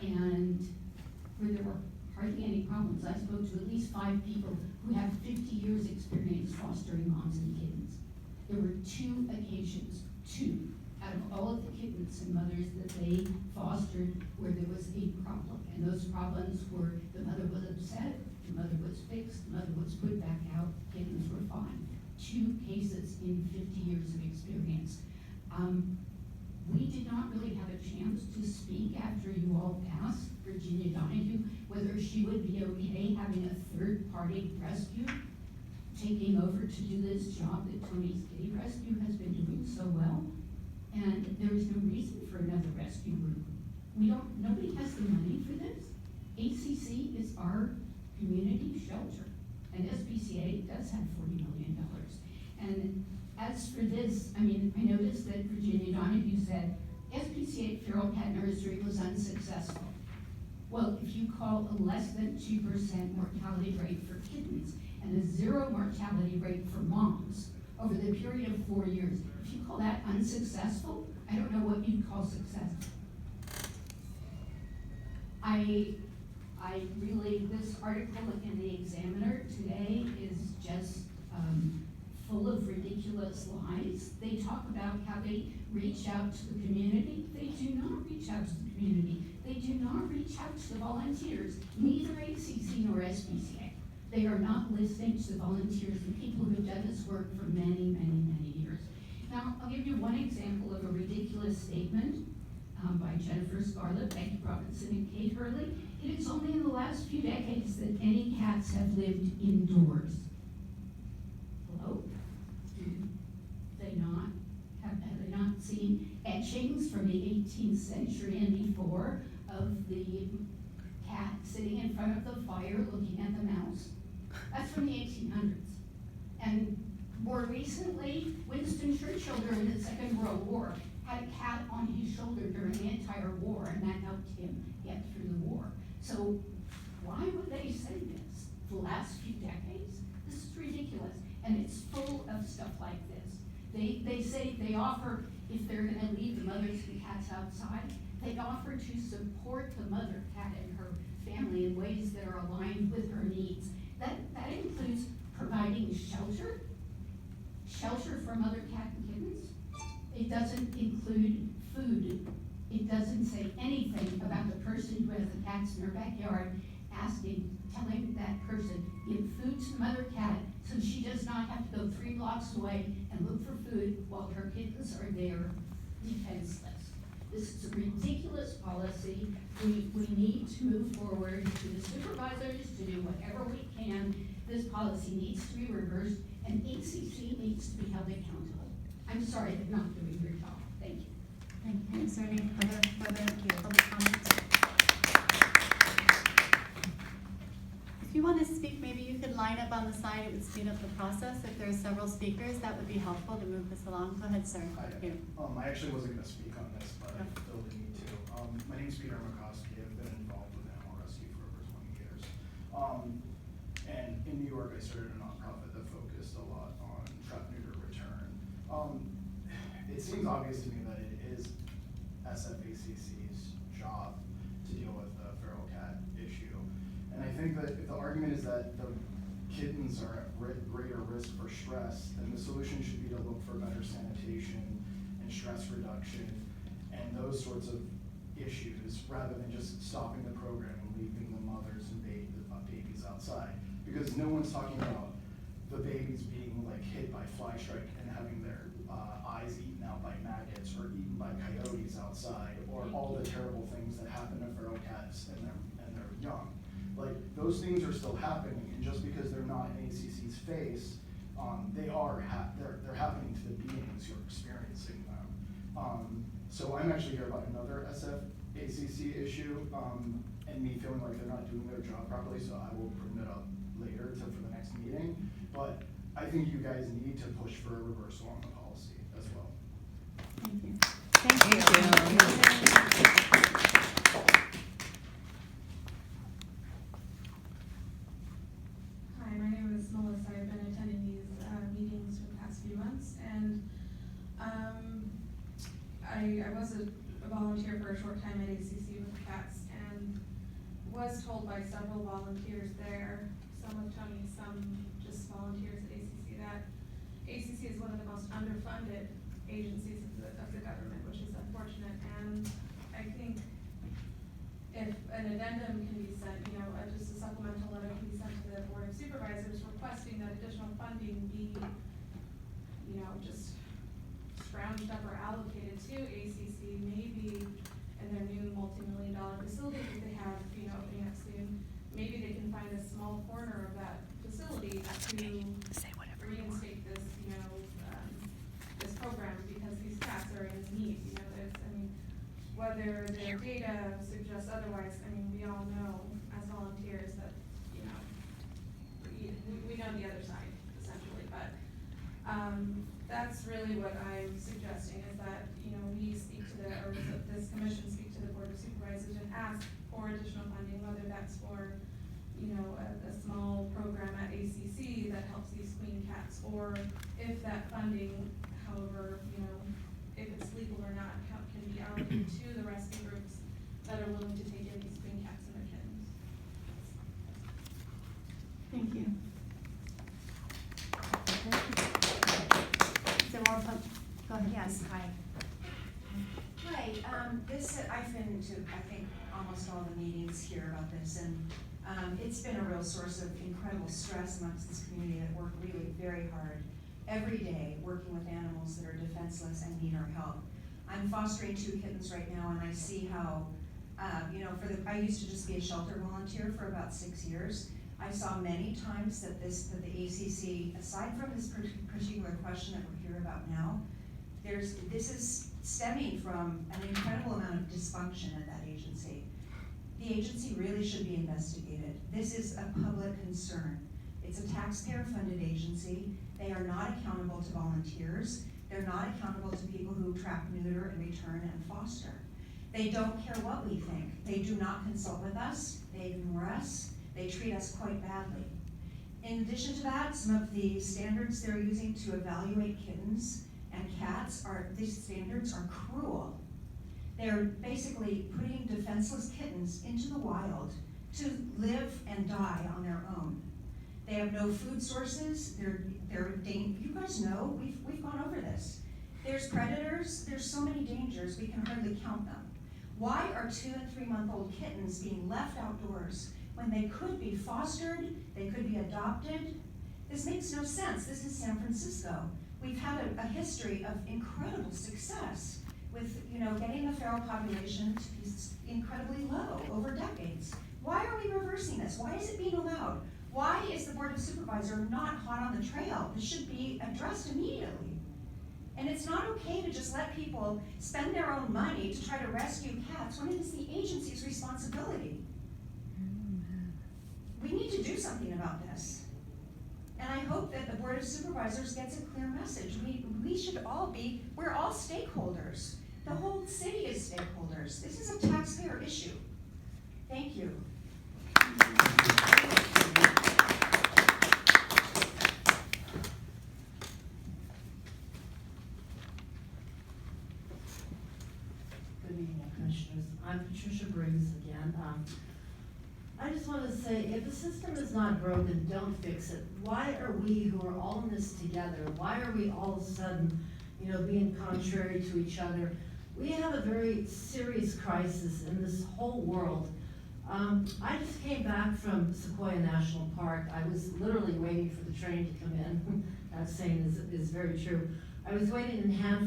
and where there were hardly any problems. I spoke to at least 5 people who have 50 years experience fostering moms and kittens. There were 2 occasions, 2, out of all of the kittens and mothers that they fostered where there was a problem. And those problems were the mother was upset, the mother was fixed, the mother was put back out, kittens were fine. 2 cases in 50 years of experience. We did not really have a chance to speak after you all asked Virginia Donahue whether she would be okay having a third-party rescue taking over to do this job that Tony's Kitty Rescue has been doing so well. And there is no reason for another rescue group. Nobody has the money for this. ACC is our community shelter, and SPCA does have $40 million. And as for this, I mean, I noticed that Virginia Donahue said SPCA Feral Cat Nursery was unsuccessful. Well, if you call a less than 2% mortality rate for kittens and a 0 mortality rate for moms over the period of 4 years, if you call that unsuccessful, I don't know what you'd call successful. I really, this article in the Examiner today is just full of ridiculous lies. They talk about how they reach out to the community. They do not reach out to the community. They do not reach out to the volunteers, neither ACC nor SPCA. They are not listening to the volunteers, the people who have done this work for many, many, many years. Now, I'll give you one example of a ridiculous statement by Jennifer Scarlett, Becky Robinson, and Kate Hurley. It is only in the last few decades that any cats have lived indoors. Hello? Have they not seen etchings from the 18th century and before of the cat sitting in front of the fire looking at the mouse? That's from the 1800s. And more recently, Winston Churchill during the Second World War had a cat on his shoulder during the entire war, and that helped him get through the war. So why would they say this? The last few decades? This is ridiculous, and it's full of stuff like this. They say they offer, if they're gonna leave the mothers and cats outside, they offer to support the mother cat and her family in ways that are aligned with her needs. That includes providing shelter for mother cat and kittens. It doesn't include food. It doesn't say anything about the person who has the cats in her backyard telling that person, give food to the mother cat so she does not have to go 3 blocks away and look for food while her kittens are there defenseless. This is a ridiculous policy. We need to move forward to the supervisors to do whatever we can. This policy needs to be reversed, and ACC needs to be held accountable. I'm sorry they're not doing their job. Thank you. Thank you. Is there any further public comments? If you want to speak, maybe you could line up on the side. It would speed up the process. If there are several speakers, that would be helpful to move this along. Go ahead, sir. Hi. Here. I actually wasn't going to speak on this, but I feel the need to. My name is Peter McCoskey. I've been involved with animal rescue for over 20 years. And in New York, I started a nonprofit that focused a lot on trap, neuter, return. It seems obvious to me that it is SFACC's job to deal with the feral cat issue. And I think that if the argument is that the kittens are at greater risk for stress, then the solution should be to look for better sanitation and stress reduction and those sorts of issues, rather than just stopping the program and leaving the mothers and babies outside. Because no one's talking about the babies being like hit by fly strike and having their eyes eaten out by maggots or eaten by coyotes outside, or all the terrible things that happen to feral cats and their young. Like, those things are still happening, and just because they're not in ACC's face, they're happening to the beings who are experiencing them. So I'm actually here about another SFACC issue, and me feeling like they're not doing their job properly, so I will bring that up later for the next meeting. But I think you guys need to push for a reversal on the policy as well. Thank you. Thank you. Hi, my name is Melissa. I've been attending these meetings for the past few months, and I was a volunteer for a short time at ACC with cats, and was told by several volunteers there, some with Tony, some just volunteers at ACC, that ACC is one of the most underfunded agencies of the government, which is unfortunate. And I think if an addendum can be sent, just a supplemental letter can be sent to the Board of Supervisors requesting that additional funding be, just scrounged up or allocated to ACC, maybe in their new multi-million-dollar facility that they have, opening up soon, maybe they can find a small corner of that facility to reinstate this, this program, because these cats are in need. Whether their data suggests otherwise, we all know as volunteers that, we know the other side, essentially, but, that's really what I'm suggesting, is that, we speak to this commission speak to the Board of Supervisors and ask for additional funding, whether that's for, a small program at ACC that helps these queen cats, or if that funding, however, if it's legal or not, can be allocated to the rescue groups that are willing to take in these queen cats and their kittens. Thank you. Is there more? Go ahead. Yes, hi. Hi, I've been to, I think, almost all the meetings here about this, and it's been a real source of incredible stress amongst this community that work really very hard every day, working with animals that are defenseless and need our help. I'm fostering 2 kittens right now, and I see how, I used to just be a shelter volunteer for about 6 years. I saw many times that the ACC, aside from this particular question that we're here about now, this is stemming from an incredible amount of dysfunction at that agency. The agency really should be investigated. This is a public concern. It's a taxpayer-funded agency. They are not accountable to volunteers. They're not accountable to people who trap, neuter, and return and foster. They don't care what we think. They do not consult with us. They ignore us. They treat us quite badly. In addition to that, some of the standards they're using to evaluate kittens and cats these standards are cruel. They're basically putting defenseless kittens into the wild to live and die on their own. They have no food sources. You guys know, we've gone over this. There's predators, there's so many dangers, we can hardly count them. Why are 2- and 3-month-old kittens being left outdoors when they could be fostered, they could be adopted? This makes no sense. This is San Francisco. We've had a history of incredible success with, getting the feral population to be incredibly low over decades. Why are we reversing this? Why is it being allowed? Why is the Board of Supervisors not hot on the trail? This should be addressed immediately. And it's not okay to just let people spend their own money to try to rescue cats when it is the agency's responsibility. We need to do something about this. And I hope that the Board of Supervisors gets a clear message. We should all we're all stakeholders. The whole city is stakeholders. This is a taxpayer issue. Thank you. Good evening, Commissioners. I'm Patricia Briggs again. I just want to say, if the system is not broken, don't fix it. Why are we, who are all in this together, why are we all of a sudden, being contrary to each other? We have a very serious crisis in this whole world. I just came back from Sequoia National Park. I was literally waiting for the train to come in. That saying is very true. I was waiting in hand